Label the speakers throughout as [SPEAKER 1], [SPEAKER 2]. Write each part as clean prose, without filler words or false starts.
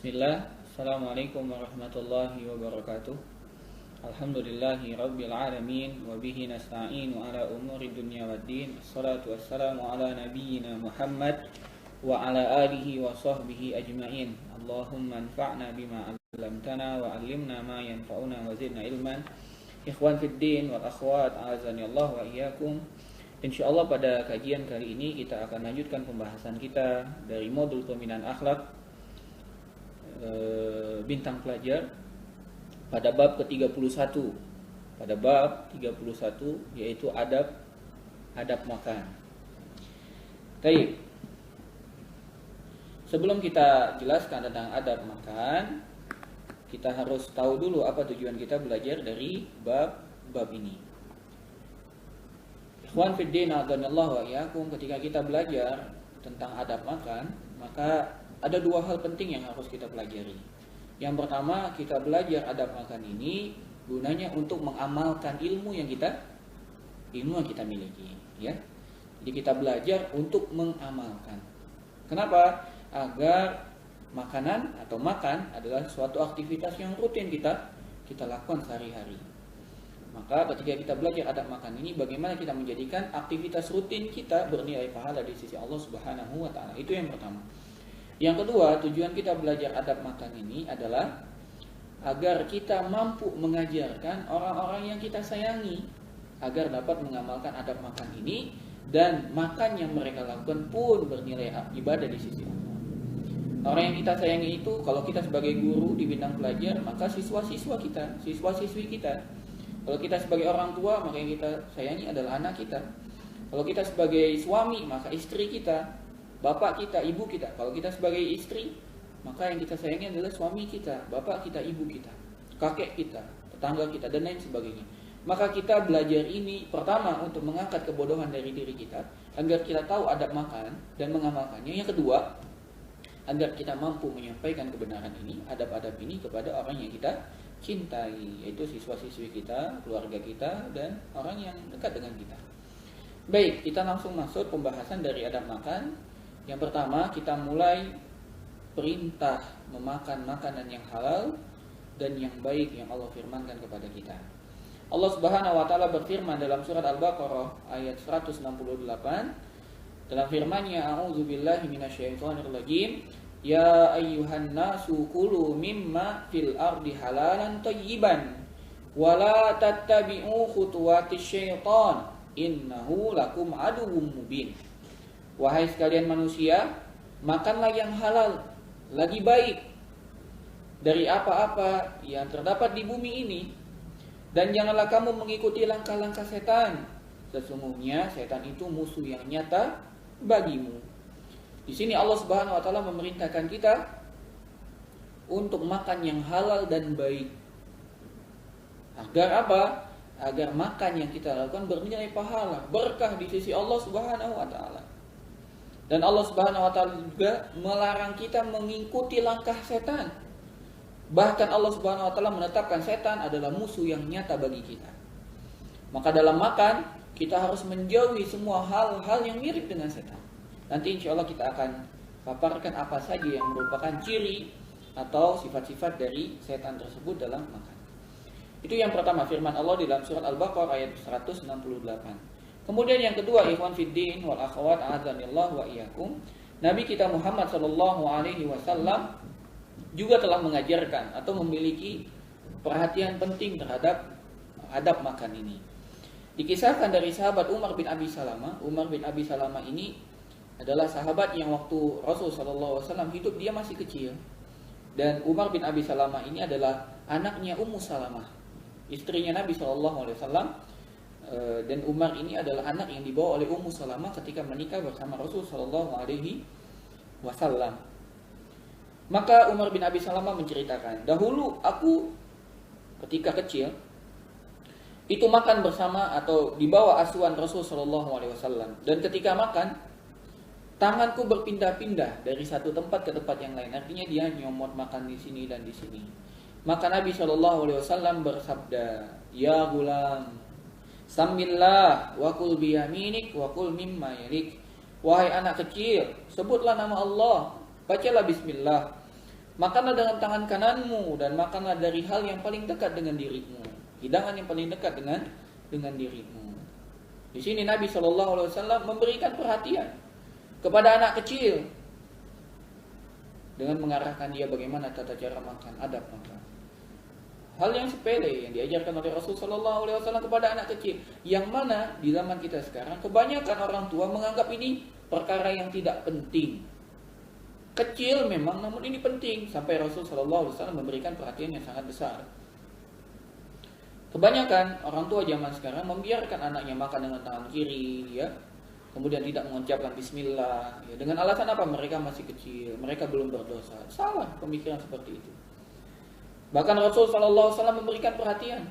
[SPEAKER 1] Bismillah, Assalamualaikum warahmatullahi wabarakatuh. Alhamdulillahi rabbil alamin, wabihi nasta'inu ala umuri dunya waddin. Assalatu wassalamu ala nabiyyina Muhammad wa ala alihi wa sahbihi ajma'in. Allahumma anfa'na bima 'allamtana wa 'allimna ma yanfa'una wa zidna ilman. Ikhwan fid din wal akhwat, a'azani Allah wa iyyakum. Insyaallah pada kajian kali ini kita akan lanjutkan pembahasan kita dari modul pembinaan akhlak bintang pelajar pada bab ke-31. Pada bab 31 yaitu adab makan. Baik. Sebelum kita jelaskan tentang adab makan, kita harus tahu dulu apa tujuan kita belajar dari bab ini. Ikhwan fid din, a'adhanallahu wa iyyakum, ketika kita belajar tentang adab makan, maka ada dua hal penting yang harus kita pelajari. Yang pertama, kita belajar adab makan ini gunanya untuk mengamalkan ilmu yang kita miliki, ya. Jadi kita belajar untuk mengamalkan. Kenapa? Agar makanan atau makan adalah suatu aktivitas yang rutin kita lakukan sehari-hari. Maka ketika kita belajar adab makan ini, bagaimana kita menjadikan aktivitas rutin kita bernilai pahala di sisi Allah Subhanahu wa taala. Itu yang pertama. Yang kedua, tujuan kita belajar adab makan ini adalah agar kita mampu mengajarkan orang-orang yang kita sayangi agar dapat mengamalkan adab makan ini, dan makan yang mereka lakukan pun bernilai ibadah di sisi Allah. Orang yang kita sayangi itu, kalau kita sebagai guru di bidang pelajar, maka siswa-siswa kita, siswa-siswi kita. Kalau kita sebagai orang tua, maka yang kita sayangi adalah anak kita. Kalau kita sebagai suami, maka istri kita, bapak kita, ibu kita. Kalau kita sebagai istri, maka yang kita sayangi adalah suami kita, bapak kita, ibu kita, kakek kita, tetangga kita, dan lain sebagainya. Maka kita belajar ini pertama untuk mengangkat kebodohan dari diri kita, agar kita tahu adab makan dan mengamalkannya. Yang kedua, agar kita mampu menyampaikan kebenaran ini, adab-adab ini kepada orang yang kita cintai, yaitu siswa-siswi kita, keluarga kita, dan orang yang dekat dengan kita. Baik, kita langsung masuk pembahasan dari adab makan. Yang pertama, kita mulai perintah memakan makanan yang halal dan yang baik yang Allah firmankan kepada kita. Allah Subhanahu wa taala berfirman dalam surat Al-Baqarah ayat 168 dalam firman-Nya, a'udzubillahi minasyaitonir rajim, ya ayyuhan nasu kulu mimma fil ardi halalan thayyiban wa la tattabi'u khutuwatis syaitan innahu lakum aduwwum mubin. Wahai sekalian manusia, makanlah yang halal lagi baik dari apa-apa yang terdapat di bumi ini, dan janganlah kamu mengikuti langkah-langkah setan. Sesungguhnya setan itu musuh yang nyata bagimu. Di sini Allah Subhanahu wa taala memerintahkan kita untuk makan yang halal dan baik. Agar apa? Agar makan yang kita lakukan bernilai pahala, berkah di sisi Allah Subhanahu wa taala. Dan Allah Subhanahu wa taala juga melarang kita mengikuti langkah setan. Bahkan Allah Subhanahu wa taala menetapkan setan adalah musuh yang nyata bagi kita. Maka dalam makan, kita harus menjauhi semua hal-hal yang mirip dengan setan. Nanti insya Allah kita akan paparkan apa saja yang merupakan ciri atau sifat-sifat dari setan tersebut dalam makan. Itu yang pertama, firman Allah di dalam surat Al-Baqarah ayat 168. Kemudian yang kedua, ikhwan fid din wal akhwat, a'adzanillahu wa iyyakum, Nabi kita Muhammad sallallahu alaihi wasallam juga telah mengajarkan atau memiliki perhatian penting terhadap adab makan ini. Dikisahkan dari sahabat Umar bin Abi Salamah. Umar bin Abi Salamah ini adalah sahabat yang waktu Rasul sallallahu alaihi wasallam hidup dia masih kecil. Dan Umar bin Abi Salamah ini adalah anaknya Ummu Salamah, istrinya Nabi sallallahu alaihi wasallam. Dan Umar ini adalah anak yang dibawa oleh Ummu Salamah ketika menikah bersama Rasul sallallahu alaihi wasallam. Maka Umar bin Abi Salamah menceritakan, dahulu aku ketika kecil itu makan bersama atau dibawa asuhan Rasul sallallahu alaihi wasallam, dan ketika makan tanganku berpindah-pindah dari satu tempat ke tempat yang lain. Artinya dia nyomot makan di sini dan di sini. Maka Nabi sallallahu alaihi wasallam bersabda, ya gulam, samillah wa kul biyaminik wa kul mimma yalik. Wahai anak kecil, sebutlah nama Allah, bacalah bismillah, Makanlah dengan tangan kananmu dan makanlah dari hal yang paling dekat dengan dirimu. Hidangan yang paling dekat dengan dirimu. Di sini Nabi SAW memberikan perhatian kepada anak kecil dengan mengarahkan dia bagaimana tata cara makan, adab makan. Hal yang sepele yang diajarkan oleh Rasulullah SAW kepada anak kecil, yang mana di zaman kita sekarang kebanyakan orang tua menganggap ini perkara yang tidak penting. Kecil memang, namun ini penting. Sampai Rasulullah SAW memberikan perhatian yang sangat besar. Kebanyakan orang tua zaman sekarang membiarkan anaknya makan dengan tangan kiri, ya, kemudian tidak mengucapkan Bismillah, ya, dengan alasan apa? Mereka masih kecil, mereka belum berdosa. Salah pemikiran seperti itu. Bahkan Rasulullah SAW memberikan perhatian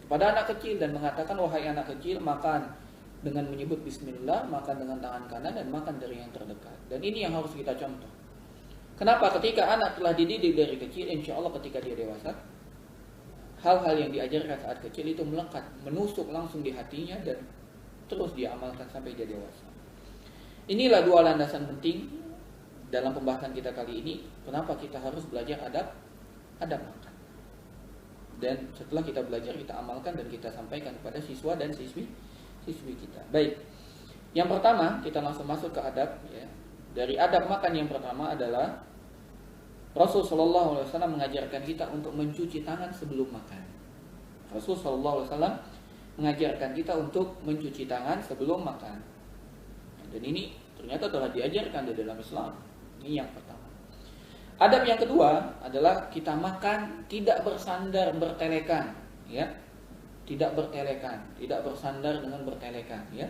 [SPEAKER 1] kepada anak kecil dan mengatakan, wahai anak kecil, makan dengan menyebut Bismillah, makan dengan tangan kanan, dan makan dari yang terdekat. Dan ini yang harus kita contoh. Kenapa? Ketika anak telah dididik dari kecil, insya Allah ketika dia dewasa, hal-hal yang diajarkan saat kecil itu melekat, menusuk langsung di hatinya dan terus dia amalkan sampai dia dewasa. Inilah dua landasan penting dalam pembahasan kita kali ini. Kenapa kita harus belajar adab makan. Dan setelah kita belajar, kita amalkan dan kita sampaikan kepada siswa dan siswi kita. Baik. Yang pertama, kita langsung masuk ke adab, ya. Dari adab makan yang pertama adalah Rasulullah SAW mengajarkan kita untuk mencuci tangan sebelum makan. Rasulullah SAW mengajarkan kita untuk mencuci tangan sebelum makan. Dan ini ternyata telah diajarkan di dalam Islam. Ini yang pertama. Adab yang kedua adalah kita makan tidak bersandar bertelekan, ya. Tidak bertelekan, tidak bersandar dengan bertelekan, ya.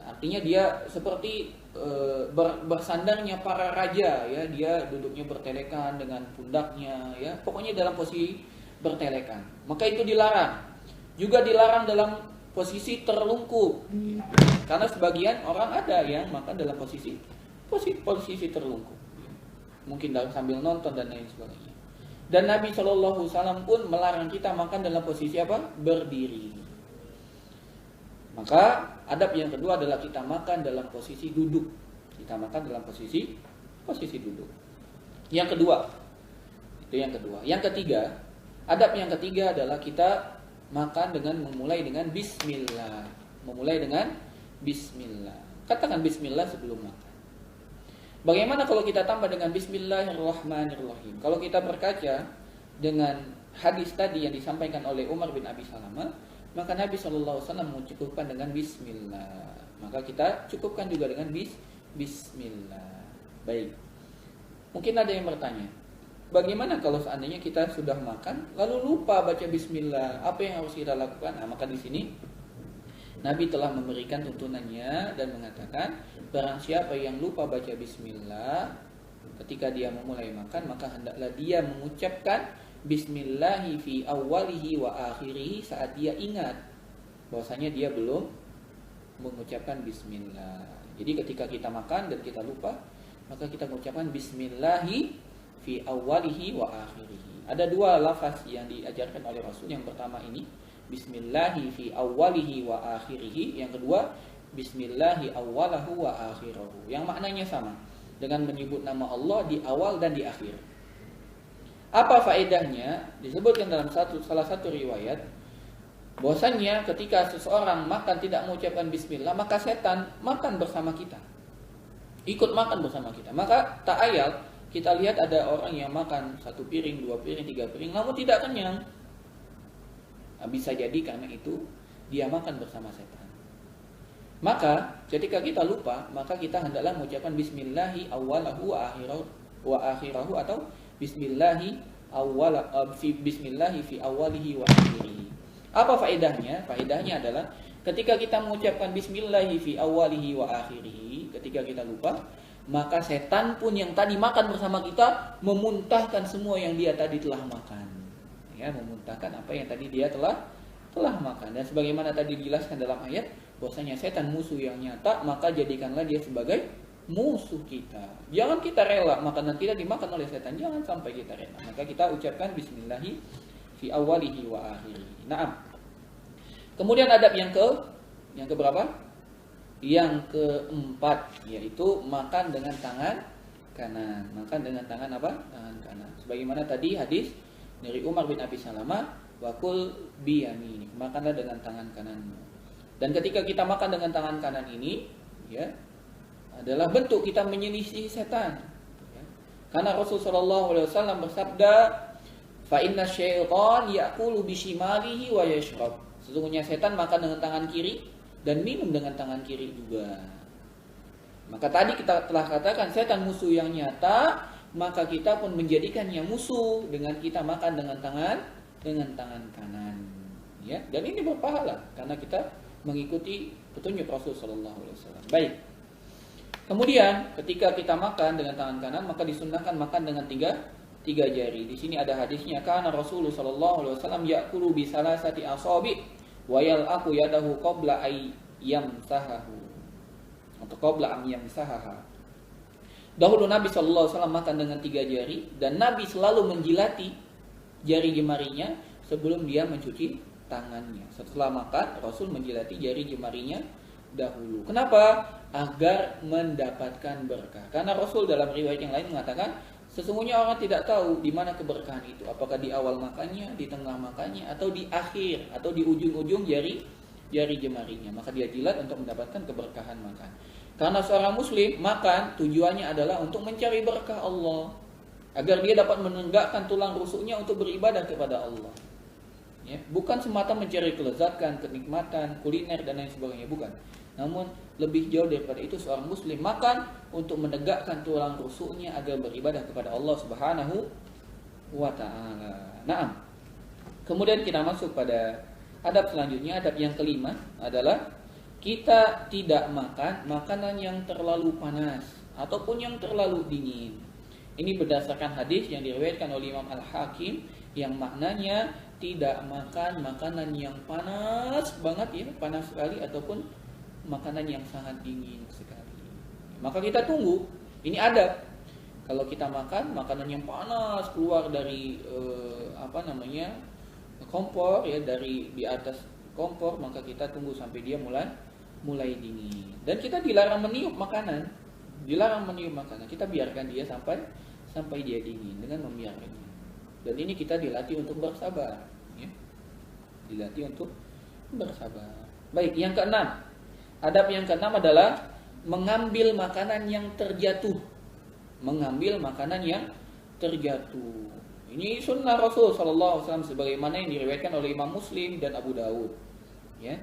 [SPEAKER 1] Artinya dia seperti bersandarnya para raja, ya. Dia duduknya bertelekan dengan pundaknya, ya. Pokoknya dalam posisi bertelekan. Maka itu dilarang. Juga dilarang dalam posisi terlungkup. Karena sebagian orang ada yang makan dalam posisi terlungkup. Mungkin sambil nonton dan lain sebagainya. Dan Nabi SAW pun melarang kita makan dalam posisi apa? Berdiri. Maka adab yang kedua adalah kita makan dalam posisi duduk. Kita makan dalam posisi duduk. Yang kedua, itu yang kedua. Yang ketiga, adab yang ketiga adalah kita makan dengan memulai dengan Bismillah. Memulai dengan Bismillah. Katakan Bismillah sebelum makan. Bagaimana kalau kita tambah dengan Bismillahirrahmanirrahim? Kalau kita berkaca dengan hadis tadi yang disampaikan oleh Umar bin Abi Salamah, maka Nabi SAW mencukupkan dengan Bismillah. Maka kita cukupkan juga dengan Bismillah. Baik. Mungkin ada yang bertanya, bagaimana kalau seandainya kita sudah makan lalu lupa baca Bismillah? Apa yang harus kita lakukan? Nah, maka di sini Nabi telah memberikan tuntunannya dan mengatakan, barang siapa yang lupa baca Bismillah ketika dia memulai makan, maka hendaklah dia mengucapkan Bismillahi fi awwalihi wa akhirihi saat dia ingat bahwasanya dia belum mengucapkan Bismillah. Jadi ketika kita makan dan kita lupa, maka kita mengucapkan Bismillahi fi awwalihi wa akhirihi. Ada dua lafaz yang diajarkan oleh Rasul. Yang pertama ini Bismillahi fi awwalihi wa akhirihi. Yang kedua Bismillahi awwalahu wa akhirahu. Yang maknanya sama, dengan menyebut nama Allah di awal dan di akhir. Apa faedahnya? Disebutkan dalam salah satu riwayat bahwasanya ketika seseorang makan tidak mengucapkan Bismillah, maka setan makan bersama kita, ikut makan bersama kita. Maka tak ayal kita lihat ada orang yang makan 1 piring, 2 piring, 3 piring, namun tidak kenyang. Bisa jadi karena itu dia makan bersama setan. Maka ketika kita lupa, maka kita hendaklah mengucapkan Bismillahi awwalahu wa akhirahu atau Bismillahi fi awwalihi wa akhirihi. Apa faedahnya? Faedahnya adalah ketika kita mengucapkan Bismillahi fi awwalihi wa akhirihi, ketika kita lupa, maka setan pun yang tadi makan bersama kita memuntahkan semua yang dia tadi telah makan. Ya, memuntahkan apa yang tadi dia telah makan. Dan sebagaimana tadi dijelaskan dalam ayat, bahwasanya setan musuh yang nyata, maka jadikanlah dia sebagai musuh kita. Jangan kita rela makanan kita dimakan oleh setan, jangan sampai kita rela. Maka kita ucapkan Bismillahi fi awwalihi wa akhirihi. Naam. Kemudian adab yang keberapa? Yang keempat, yaitu makan dengan tangan kanan. Makan dengan tangan apa? Tangan kanan. Sebagaimana tadi hadis dari Umar bin Abi Salamah, wa kul bi yaminik, makanlah dengan tangan kananmu. Dan ketika kita makan dengan tangan kanan ini, ya, adalah bentuk kita menyelisih setan. Ya. Karena Rasulullah SAW bersabda, fa inna syaitan ya'kulu bishimalihi wa yashrab. Sesungguhnya setan makan dengan tangan kiri dan minum dengan tangan kiri juga. Maka tadi kita telah katakan setan musuh yang nyata, maka kita pun menjadikannya musuh dengan kita makan dengan tangan kanan. Ya, dan ini berpahala karena kita mengikuti petunjuk Rasul sallallahu alaihi wasallam. Baik. Kemudian ketika kita makan dengan tangan kanan, maka disunnahkan makan dengan tiga jari. Di sini ada hadisnya, kana Rasulullah sallallahu alaihi wasallam ya'kulu bi salasati asabi wa yal'aqu yadahu qabla ay yamsahahu. Atau qabla am yamsahaha. Dahulu Nabi sallallahu alaihi wasallam makan dengan 3 jari dan Nabi selalu menjilati jari jemarinya sebelum dia mencuci tangannya. Setelah makan, Rasul menjilati jari jemarinya dahulu. Kenapa? Agar mendapatkan berkah. Karena Rasul dalam riwayat yang lain mengatakan, sesungguhnya orang tidak tahu di mana keberkahan itu. Apakah di awal makannya, di tengah makannya, atau di akhir, atau di ujung-ujung jari jemarinya. Maka dia jilat untuk mendapatkan keberkahan makan. Karena seorang muslim makan tujuannya adalah untuk mencari berkah Allah. Agar dia dapat menegakkan tulang rusuknya untuk beribadah kepada Allah. Ya, bukan semata mencari kelezatan, kenikmatan, kuliner dan lain sebagainya, bukan. Namun lebih jauh daripada itu, seorang muslim makan untuk menegakkan tulang rusuknya agar beribadah kepada Allah Subhanahu wa taala. Naam. Kemudian kita masuk pada adab selanjutnya. Adab yang kelima adalah kita tidak makan makanan yang terlalu panas ataupun yang terlalu dingin. Ini berdasarkan hadis yang diriwayatkan oleh Imam Al-Hakim yang maknanya tidak makan makanan yang panas banget, ya, panas sekali, ataupun makanan yang sangat dingin sekali. Maka kita tunggu. Ini adab. Kalau kita makan makanan yang panas keluar dari kompor, ya, dari di atas kompor, maka kita tunggu sampai dia mulai dingin. Dan kita dilarang meniup makanan. Kita biarkan dia sampai dia dingin dengan membiarkannya. Dan ini kita dilatih untuk bersabar, ya. Dilatih untuk bersabar. Baik, yang keenam. Adab yang keenam adalah mengambil makanan yang terjatuh. Ini sunnah Rasul sallallahu alaihi wasallam sebagaimana yang diriwayatkan oleh Imam Muslim dan Abu Dawud. Ya.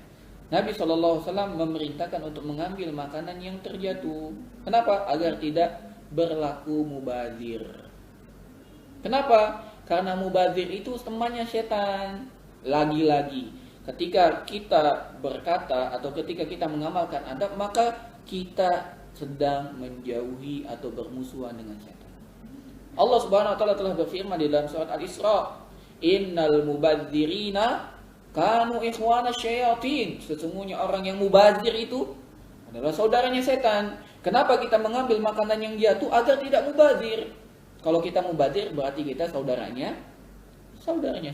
[SPEAKER 1] Nabi sallallahu alaihi wasallam memerintahkan untuk mengambil makanan yang terjatuh. Kenapa? Agar tidak berlaku mubazir. Kenapa? Karena mubazir itu temannya setan. Lagi-lagi, ketika kita berkata atau ketika kita mengamalkan adab, maka kita sedang menjauhi atau bermusuhan dengan setan. Allah Subhanahu wa taala telah berfirman di dalam surat Al-Isra, "Innal mubadzirina kanu ikhwana syayatin." Sesungguhnya orang yang mubazir itu adalah saudaranya setan. Kenapa kita mengambil makanan yang jatuh? Agar tidak mubazir. Kalau kita mubazir berarti kita saudaranya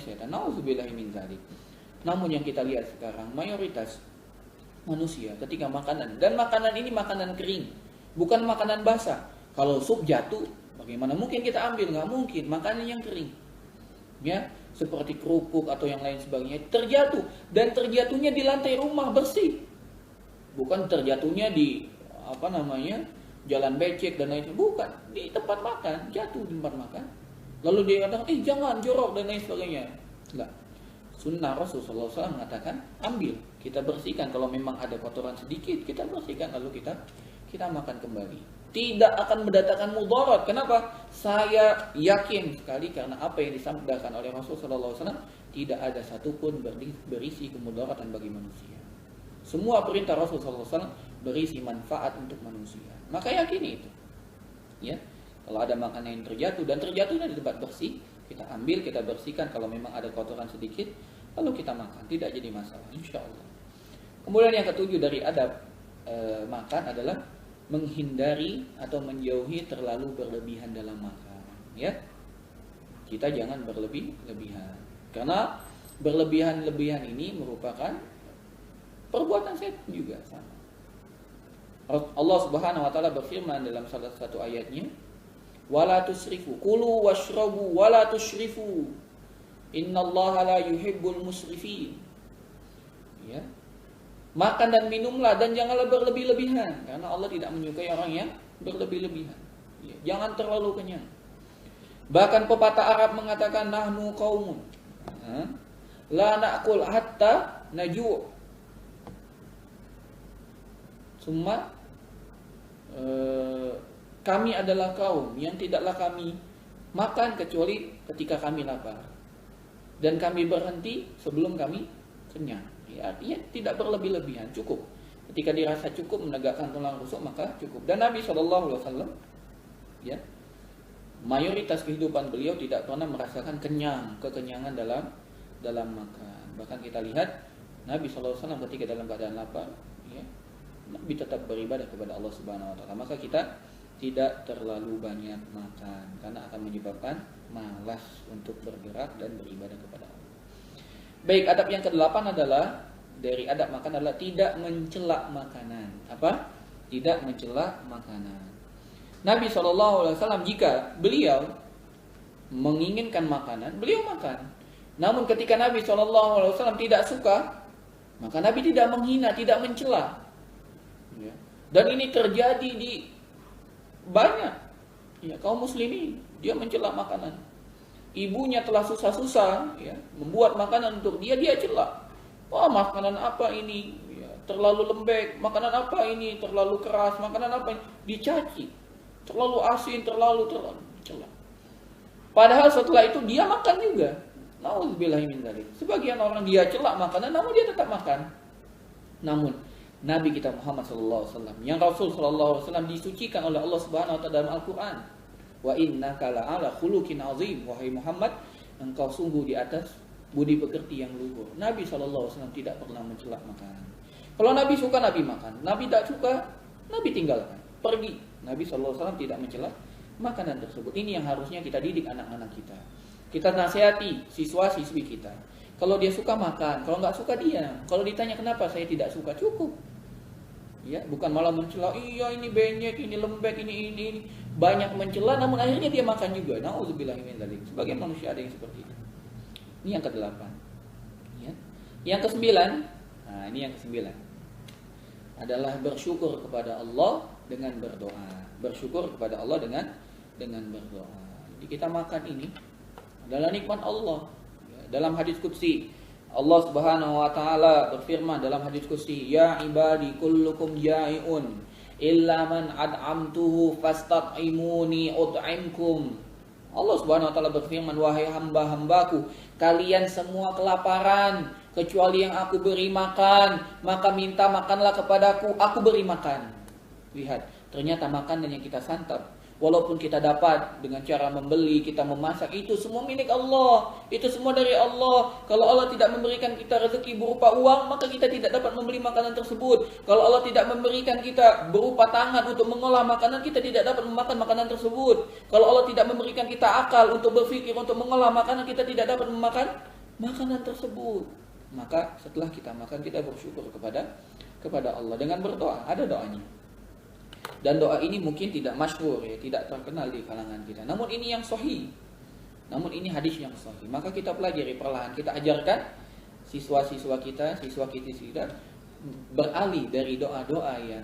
[SPEAKER 1] setan. Nauzubillahi min dzalik. Namun yang kita lihat sekarang, mayoritas manusia ketika makanan, dan makanan ini makanan kering, bukan makanan basah. Kalau sup jatuh, bagaimana mungkin kita ambil? Nggak mungkin. Makanan yang kering, ya, seperti kerupuk atau yang lain sebagainya, terjatuh, dan terjatuhnya di lantai rumah bersih, bukan terjatuhnya di jalan becek dan lain sebagainya, bukan, di tempat makan, jatuh di tempat makan, lalu dia katakan, jangan, jorok dan lain sebagainya. Enggak. Sunnah Rasulullah SAW mengatakan, ambil, kita bersihkan. Kalau memang ada kotoran sedikit, kita bersihkan, lalu kita makan kembali. Tidak akan mendatangkan mudarat. Kenapa? Saya yakin sekali karena apa yang disabdakan oleh Rasulullah SAW, tidak ada satupun berisi kemudaratan bagi manusia. Semua perintah Rasulullah SAW berisi manfaat untuk manusia. Maka yakini itu. Ya, kalau ada makanan yang terjatuh dan terjatuhnya di tempat bersih, kita ambil, kita bersihkan. Kalau memang ada kotoran sedikit, lalu kita makan, tidak jadi masalah, insya Allah. Kemudian yang ketujuh dari adab makan adalah menghindari atau menjauhi terlalu berlebihan dalam makan. Ya, kita jangan berlebihan, karena berlebihan ini merupakan perbuatan setan juga sama. Allah Subhanahu wa taala berfirman dalam salah satu ayatnya, wala tusrifu. Kulu washrabu wala tusrifu. Innallaha la yuhibbul musrifin. Ya. Makan dan minumlah dan janganlah berlebih-lebihan, karena Allah tidak menyukai orang yang berlebih-lebihan. Ya. Jangan terlalu kenyang. Bahkan pepatah Arab mengatakan nahnu qaumun la na'kul hatta naju'. Summa kami adalah kaum yang tidaklah kami makan kecuali ketika kami lapar, dan kami berhenti sebelum kami kenyang. Ya, artinya tidak berlebih-lebihan, cukup. Ketika dirasa cukup menegakkan tulang rusuk maka cukup. Dan Nabi SAW, ya, mayoritas kehidupan beliau tidak pernah merasakan kekenyangan dalam makan. Bahkan kita lihat Nabi SAW ketika dalam keadaan lapar, ya, Nabi tetap beribadah kepada Allah Subhanahu Wa Taala. Maka kita tidak terlalu banyak makan karena akan menyebabkan malas untuk bergerak dan beribadah kepada Allah. Baik, adab yang ke-8 adalah, dari adab makan adalah tidak mencela makanan. Apa? Tidak mencela makanan. Nabi SAW jika beliau menginginkan makanan, beliau makan. Namun ketika Nabi SAW tidak suka, maka Nabi tidak menghina, tidak mencela. Ya. Dan ini terjadi di banyak, ya, kaum muslimin. Dia mencela makanan. Ibunya telah susah-susah, ya, membuat makanan untuk dia cela. Wah, makanan apa ini? Ya, terlalu lembek. Makanan apa ini? Terlalu keras. Makanan apa ini? Dicaci. Terlalu asin, terlalu dicela. Padahal setelah itu dia makan juga. Nauzubillahi min dzalik. Sebagian orang dia cela makanan, namun dia tetap makan. Namun Nabi kita Muhammad SAW, yang Rasul SAW disucikan oleh Allah Subhanahu Wa Taala dalam Al-Quran. Wa innaka la'ala khuluqin azim. Wahai Muhammad, engkau sungguh di atas budi pekerti yang luhur. Nabi SAW tidak pernah mencela makanan. Kalau Nabi suka, Nabi makan. Nabi tidak suka, Nabi tinggalkan, pergi. Nabi SAW tidak mencela makanan tersebut. Ini yang harusnya kita didik anak-anak kita. Kita nasihati siswa-siswi kita. Kalau dia suka makan, kalau nggak suka diam. Kalau ditanya kenapa saya tidak suka, cukup. Ya, bukan malah mencela, iya ini benyek, ini lembek, ini. Banyak mencela, namun akhirnya dia makan juga. Nauzubillahi min dzalik. Sebagian manusia ada yang seperti itu. Ini yang ke-8. Ya. Yang ke-9, nah ini yang ke-9 adalah bersyukur kepada Allah dengan berdoa. Bersyukur kepada Allah dengan berdoa. Jadi kita makan ini adalah nikmat Allah. Ya, dalam hadis qudsi Allah Subhanahu Wa Taala berfirman dalam hadis qudsi, ya ibadi kullukum ja'iun illa man ad'amtuhu fastat'imuni ud'imkum. Allah Subhanahu Wa Taala berfirman, wahai hamba-hambaku, kalian semua kelaparan kecuali yang aku beri makan, maka minta makanlah kepadaku, aku beri makan. Lihat, ternyata makanan yang kita santap, walaupun kita dapat dengan cara membeli, kita memasak, itu semua milik Allah. Itu semua dari Allah. Kalau Allah tidak memberikan kita rezeki berupa uang, maka kita tidak dapat membeli makanan tersebut. Kalau Allah tidak memberikan kita berupa tangan untuk mengolah makanan, kita tidak dapat memakan makanan tersebut. Kalau Allah tidak memberikan kita akal untuk berpikir, untuk mengolah makanan, kita tidak dapat memakan makanan tersebut. Maka setelah kita makan, kita bersyukur kepada Allah dengan berdoa. Ada doanya. Dan doa ini mungkin tidak masyhur, ya, tidak terkenal di kalangan kita. Namun ini yang sahih. Namun ini hadis yang sahih. Maka kita pelajari perlahan, kita ajarkan siswa-siswa kita beralih dari doa-doa yang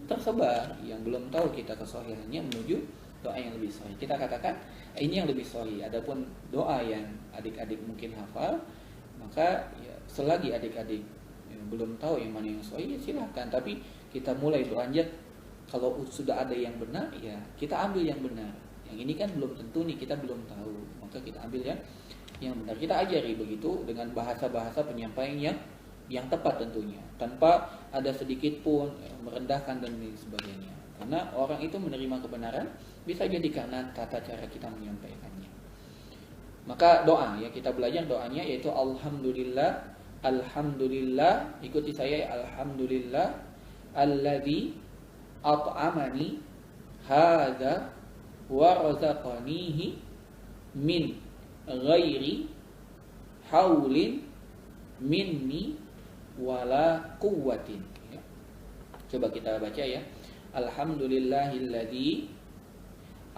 [SPEAKER 1] tersebar, yang belum tahu kita kesahihannya, menuju doa yang lebih sahih. Kita katakan ini yang lebih sahih. Adapun doa yang adik-adik mungkin hafal, maka ya, selagi adik-adik belum tahu yang mana yang sahih, ya silahkan. Tapi kita mulai beranjak. Kalau sudah ada yang benar, ya kita ambil yang benar. Yang ini kan belum tentu nih, kita belum tahu. Maka kita ambil yang benar. Kita ajari begitu dengan bahasa-bahasa penyampaian yang tepat tentunya, tanpa ada sedikit pun merendahkan dan sebagainya. Karena orang itu menerima kebenaran bisa jadi karena tata cara kita menyampaikannya. Maka doa, ya kita belajar doanya, yaitu alhamdulillah, alhamdulillah. Ikuti saya, alhamdulillah alladzi at'amani hadza wa razaqanihi min ghairi haulin minni wala quwwatin. Coba kita baca ya. Alhamdulillahilladzi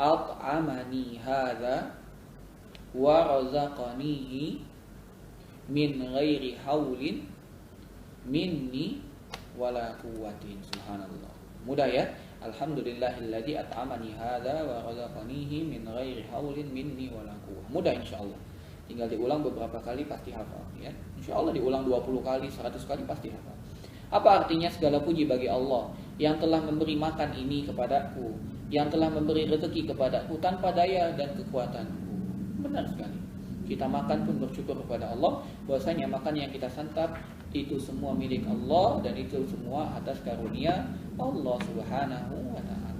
[SPEAKER 1] at'amani hadza wa razaqanihi min ghairi haulin minni wala quwwatin. Subhanallah. Mudah ya. Alhamdulillahilladzi at'amani hadza wa razaqanihi min ghairi haulin minni wala quwwah. Mudah insyaallah. Tinggal diulang beberapa kali pasti hafal ya. Insyaallah diulang 20 kali, 100 kali pasti hafal. Apa artinya? Segala puji bagi Allah yang telah memberi makan ini kepadaku, yang telah memberi rezeki kepadaku tanpa daya dan kekuatanku. Benar sekali. Kita makan pun bersyukur kepada Allah, bahwasanya makan yang kita santap itu semua milik Allah dan itu semua atas karunia Allah Subhanahu wa taala.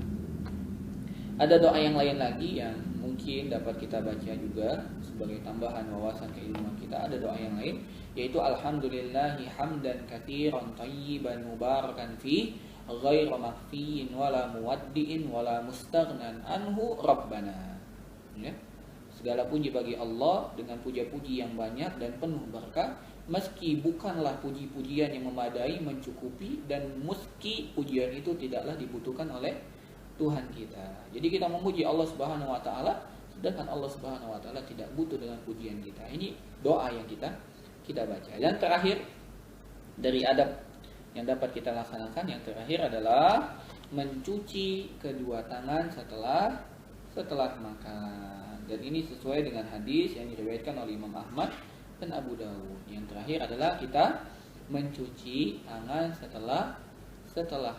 [SPEAKER 1] Ada doa yang lain lagi yang mungkin dapat kita baca juga sebagai tambahan wawasan keilmuan kita. Ada doa yang lain yaitu alhamdulillahi hamdan katsiran thayyiban mubarakan fi ghairu makhfiin wala muwaddiin wala mustaghnan anhu rabbana. Ya. Segala puji bagi Allah dengan puja-puji yang banyak dan penuh berkah, meski bukanlah puji-pujian yang memadai, mencukupi, dan meski pujian itu tidaklah dibutuhkan oleh Tuhan kita. Jadi kita memuji Allah Subhanahu wa taala, sedangkan Allah Subhanahu wa taala tidak butuh dengan pujian kita. Ini doa yang kita baca. Dan terakhir dari adab yang dapat kita laksanakan, yang terakhir adalah mencuci kedua tangan setelah makan. Dan ini sesuai dengan hadis yang diriwayatkan oleh Imam Ahmad dan Abu Dawud. Yang terakhir adalah kita mencuci tangan setelah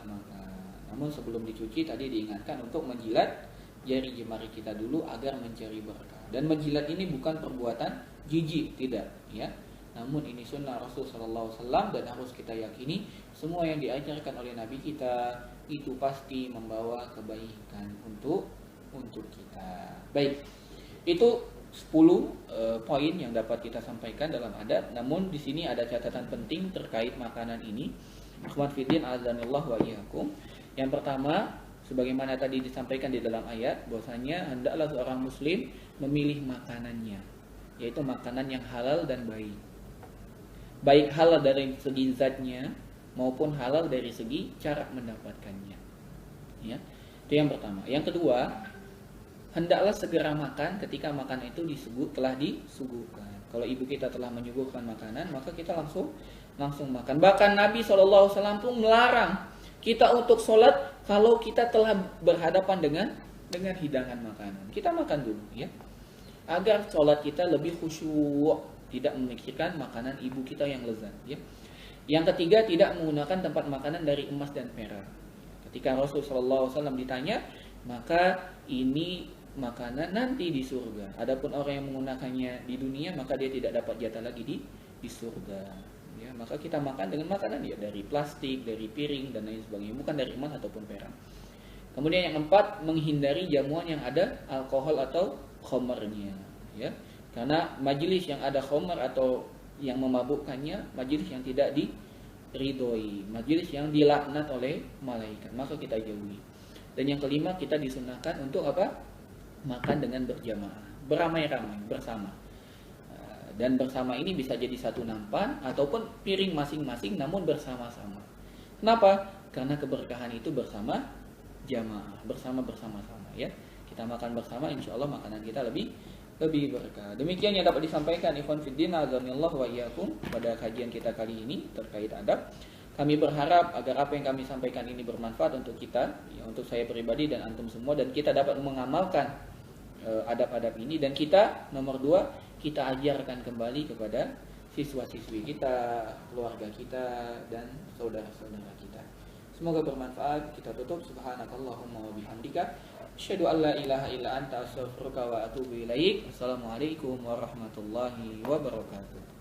[SPEAKER 1] makan. Namun sebelum dicuci tadi diingatkan untuk menjilat jari jemari kita dulu agar mencari berkah. Dan menjilat ini bukan perbuatan jijik, tidak, ya. Namun ini sunnah Rasul sallallahu alaihi wasallam dan harus kita yakini semua yang diajarkan oleh Nabi kita itu pasti membawa kebaikan untuk kita. Baik. Itu 10 poin yang dapat kita sampaikan dalam adab. Namun di sini ada catatan penting terkait makanan ini. Ikhwan fillah azanillahu wa iyyakum. Yang pertama, sebagaimana tadi disampaikan di dalam ayat, bahwasanya hendaklah seorang muslim memilih makanannya, yaitu makanan yang halal dan baik. Baik halal dari segi zatnya maupun halal dari segi cara mendapatkannya. Ya. Itu yang pertama. Yang kedua, hendaklah segera makan ketika makanan itu telah disuguhkan. Kalau ibu kita telah menyuguhkan makanan, maka kita langsung makan. Bahkan Nabi SAW pun melarang kita untuk sholat kalau kita telah berhadapan dengan hidangan makanan. Kita makan dulu, ya, agar sholat kita lebih khusyuk, tidak memikirkan makanan ibu kita yang lezat. Ya. Yang ketiga, tidak menggunakan tempat makanan dari emas dan perak. Ketika Rasulullah SAW ditanya, maka ini makanan nanti di surga. Adapun orang yang menggunakannya di dunia, maka dia tidak dapat jatah lagi di surga. Ya, maka kita makan dengan makanan ya dari plastik, dari piring dan lain sebagainya, bukan dari emas ataupun perak. Kemudian yang keempat, menghindari jamuan yang ada alkohol atau khamrnya. Ya, karena majelis yang ada khamr atau yang memabukkannya, majelis yang tidak diridhoi, majelis yang dilaknat oleh malaikat, maka kita jauhi. Dan yang kelima, kita disunahkan untuk apa? Makan dengan berjamaah, beramai-ramai, bersama. Dan bersama ini bisa jadi satu nampan ataupun piring masing-masing, namun bersama-sama. Kenapa? Karena keberkahan itu bersama jamaah, bersama-sama, ya. Kita makan bersama, insya Allah makanan kita lebih berkah. Demikian yang dapat disampaikan ikhwan fiddin azanillahu wa iyyakum pada kajian kita kali ini terkait adab. Kami berharap agar apa yang kami sampaikan ini bermanfaat untuk kita, ya, untuk saya pribadi dan antum semua, dan kita dapat mengamalkan adab-adab ini, dan kita nomor 2, kita ajarkan kembali kepada siswa-siswi kita, keluarga kita, dan saudara-saudara kita. Semoga bermanfaat. Kita tutup. Subhanakallahumma wa bihamdika asyhadu an la ilaha illa anta astaghfiruka wa atubu ilaik. Assalamualaikum warahmatullahi wabarakatuh.